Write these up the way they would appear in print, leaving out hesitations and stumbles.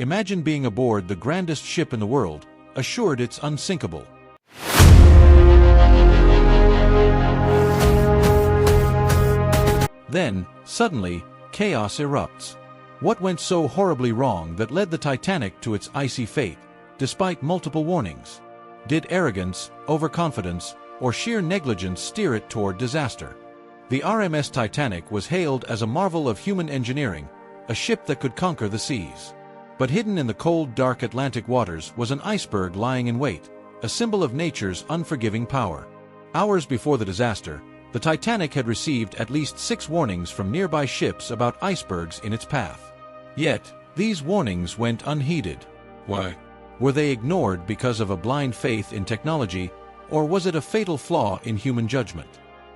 Imagine being aboard the grandest ship in the world, assured it's unsinkable. Then, suddenly, chaos erupts. What went so horribly wrong that led the Titanic to its icy fate, despite multiple warnings? Did arrogance, overconfidence, or sheer negligence steer it toward disaster? The RMS Titanic was hailed as a marvel of human engineering, a ship that could conquer the seas. But hidden in the cold, dark Atlantic waters was an iceberg lying in wait, a symbol of nature's unforgiving power. Hours before the disaster, the Titanic had received at least 6 warnings from nearby ships about icebergs in its path. Yet, these warnings went unheeded. Why? Were they ignored because of a blind faith in technology, or was it a fatal flaw in human judgment?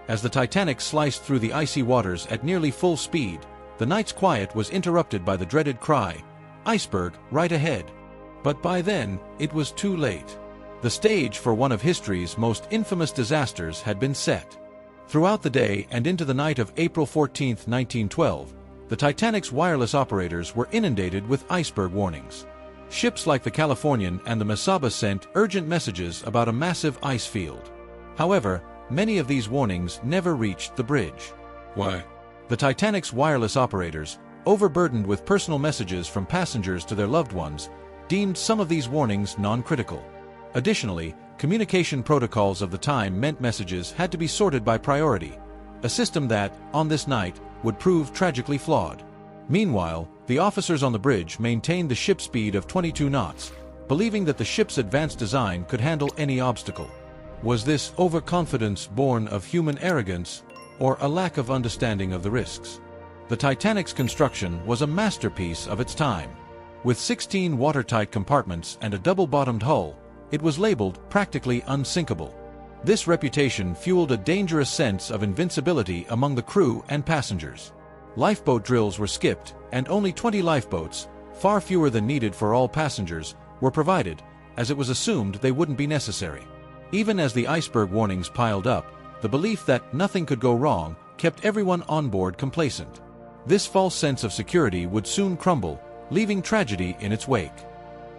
As the Titanic sliced through the icy waters at nearly full speed, the night's quiet was interrupted by the dreaded cry, "Iceberg, right ahead." But by then, it was too late. The stage for one of history's most infamous disasters had been set. Throughout the day and into the night of April 14, 1912, the Titanic's wireless operators were inundated with iceberg warnings. Ships like the Californian and the Mesaba sent urgent messages about a massive ice field. However, many of these warnings never reached the bridge. Why? The Titanic's wireless operators, overburdened with personal messages from passengers to their loved ones, deemed some of these warnings non-critical. Additionally, communication protocols of the time meant messages had to be sorted by priority, a system that, on this night, would prove tragically flawed. Meanwhile, the officers on the bridge maintained the ship speed of 22 knots, believing that the ship's advanced design could handle any obstacle. Was this overconfidence born of human arrogance, or a lack of understanding of the risks? The Titanic's construction was a masterpiece of its time. With 16 watertight compartments and a double-bottomed hull, it was labeled practically unsinkable. This reputation fueled a dangerous sense of invincibility among the crew and passengers. Lifeboat drills were skipped, and only 20 lifeboats, far fewer than needed for all passengers, were provided, as it was assumed they wouldn't be necessary. Even as the iceberg warnings piled up, the belief that nothing could go wrong kept everyone on board complacent. This false sense of security would soon crumble, leaving tragedy in its wake.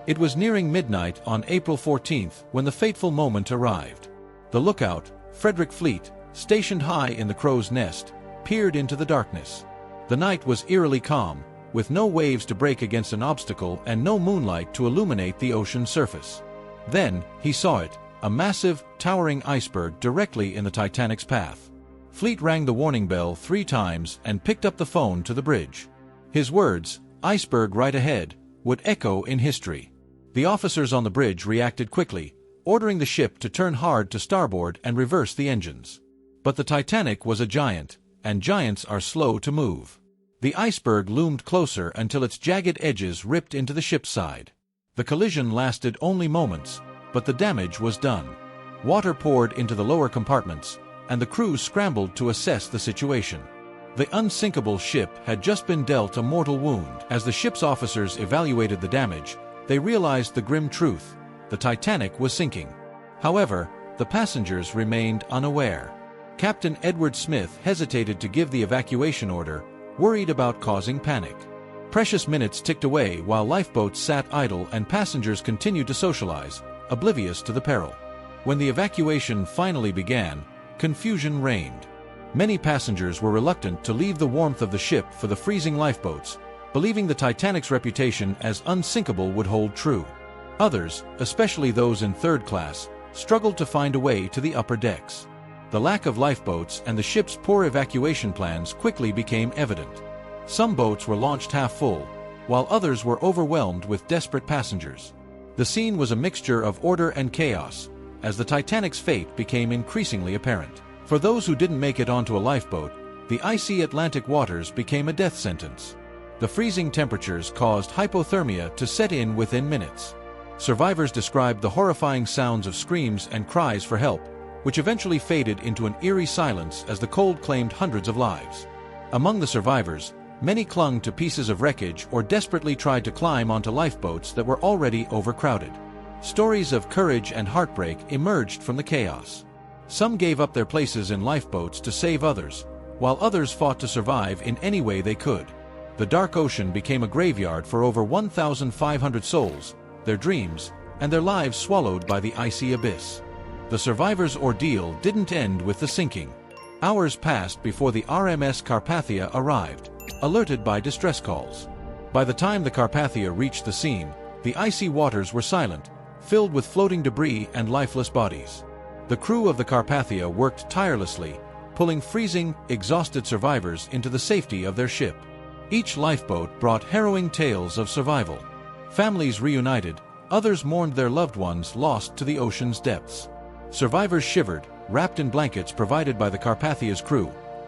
It was nearing midnight on April 14th when the fateful moment arrived. The lookout, Frederick Fleet, stationed high in the crow's nest, peered into the darkness. The night was eerily calm, with no waves to break against an obstacle and no moonlight to illuminate the ocean's surface. Then, he saw it, a massive, towering iceberg directly in the Titanic's path. Fleet rang the warning bell 3 times and picked up the phone to the bridge. His words, "Iceberg right ahead," would echo in history. The officers on the bridge reacted quickly, ordering the ship to turn hard to starboard and reverse the engines. But the Titanic was a giant, and giants are slow to move. The iceberg loomed closer until its jagged edges ripped into the ship's side. The collision lasted only moments, but the damage was done. Water poured into the lower compartments, and the crew scrambled to assess the situation. The unsinkable ship had just been dealt a mortal wound. As the ship's officers evaluated the damage, they realized the grim truth: the Titanic was sinking. However, the passengers remained unaware. Captain Edward Smith hesitated to give the evacuation order, worried about causing panic. Precious minutes ticked away while lifeboats sat idle and passengers continued to socialize, oblivious to the peril. When the evacuation finally began, confusion reigned. Many passengers were reluctant to leave the warmth of the ship for the freezing lifeboats, believing the Titanic's reputation as unsinkable would hold true. Others, especially those in third class, struggled to find a way to the upper decks. The lack of lifeboats and the ship's poor evacuation plans quickly became evident. Some boats were launched half full, while others were overwhelmed with desperate passengers. The scene was a mixture of order and chaos, as the Titanic's fate became increasingly apparent. For those who didn't make it onto a lifeboat, the icy Atlantic waters became a death sentence. The freezing temperatures caused hypothermia to set in within minutes. Survivors described the horrifying sounds of screams and cries for help, which eventually faded into an eerie silence as the cold claimed hundreds of lives. Among the survivors, many clung to pieces of wreckage or desperately tried to climb onto lifeboats that were already overcrowded. Stories of courage and heartbreak emerged from the chaos. Some gave up their places in lifeboats to save others, while others fought to survive in any way they could. The dark ocean became a graveyard for over 1,500 souls, their dreams, and their lives swallowed by the icy abyss. The survivors' ordeal didn't end with the sinking. Hours passed before the RMS Carpathia arrived, alerted by distress calls. By the time the Carpathia reached the scene, the icy waters were silent, filled with floating debris and lifeless bodies. The crew of the Carpathia worked tirelessly, pulling freezing, exhausted survivors into the safety of their ship. Each lifeboat brought harrowing tales of survival. Families reunited, others mourned their loved ones lost to the ocean's depths. Survivors shivered, wrapped in blankets provided by the Carpathia's crew,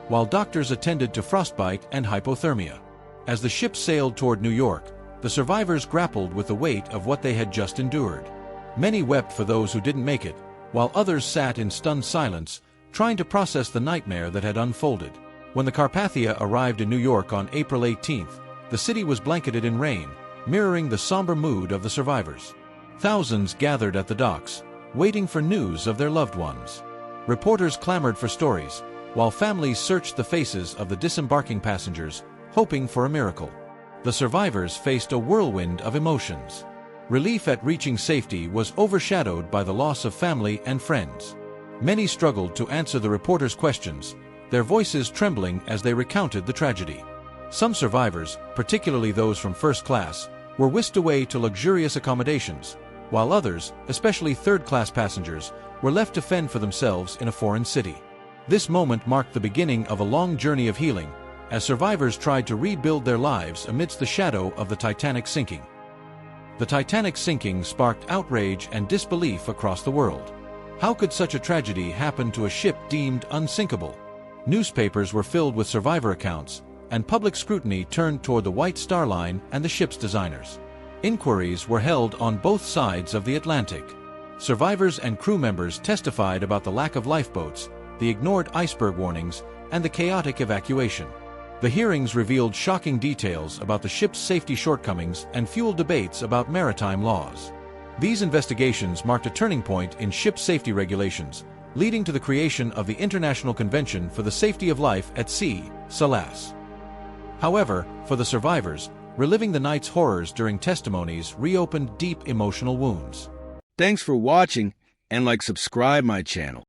while doctors attended to frostbite and hypothermia. As the ship sailed toward New York, the survivors grappled with the weight of what they had just endured. Many wept for those who didn't make it, while others sat in stunned silence, trying to process the nightmare that had unfolded. When the Carpathia arrived in New York on April 18th, the city was blanketed in rain, mirroring the somber mood of the survivors. Thousands gathered at the docks, waiting for news of their loved ones. Reporters clamored for stories, while families searched the faces of the disembarking passengers, hoping for a miracle. The survivors faced a whirlwind of emotions. Relief at reaching safety was overshadowed by the loss of family and friends. Many struggled to answer the reporters' questions, their voices trembling as they recounted the tragedy. Some survivors, particularly those from first class, were whisked away to luxurious accommodations, while others, especially third-class passengers, were left to fend for themselves in a foreign city. This moment marked the beginning of a long journey of healing, as survivors tried to rebuild their lives amidst the shadow of the Titanic sinking. The Titanic sinking sparked outrage and disbelief across the world. How could such a tragedy happen to a ship deemed unsinkable? Newspapers were filled with survivor accounts, and public scrutiny turned toward the White Star Line and the ship's designers. Inquiries were held on both sides of the Atlantic. Survivors and crew members testified about the lack of lifeboats, the ignored iceberg warnings, and the chaotic evacuation. The hearings revealed shocking details about the ship's safety shortcomings and fueled debates about maritime laws. These investigations marked a turning point in ship safety regulations, leading to the creation of the International Convention for the Safety of Life at Sea, SALAS. However, for the survivors, reliving the night's horrors during testimonies reopened deep emotional wounds. Thanks for watching, and subscribe my channel.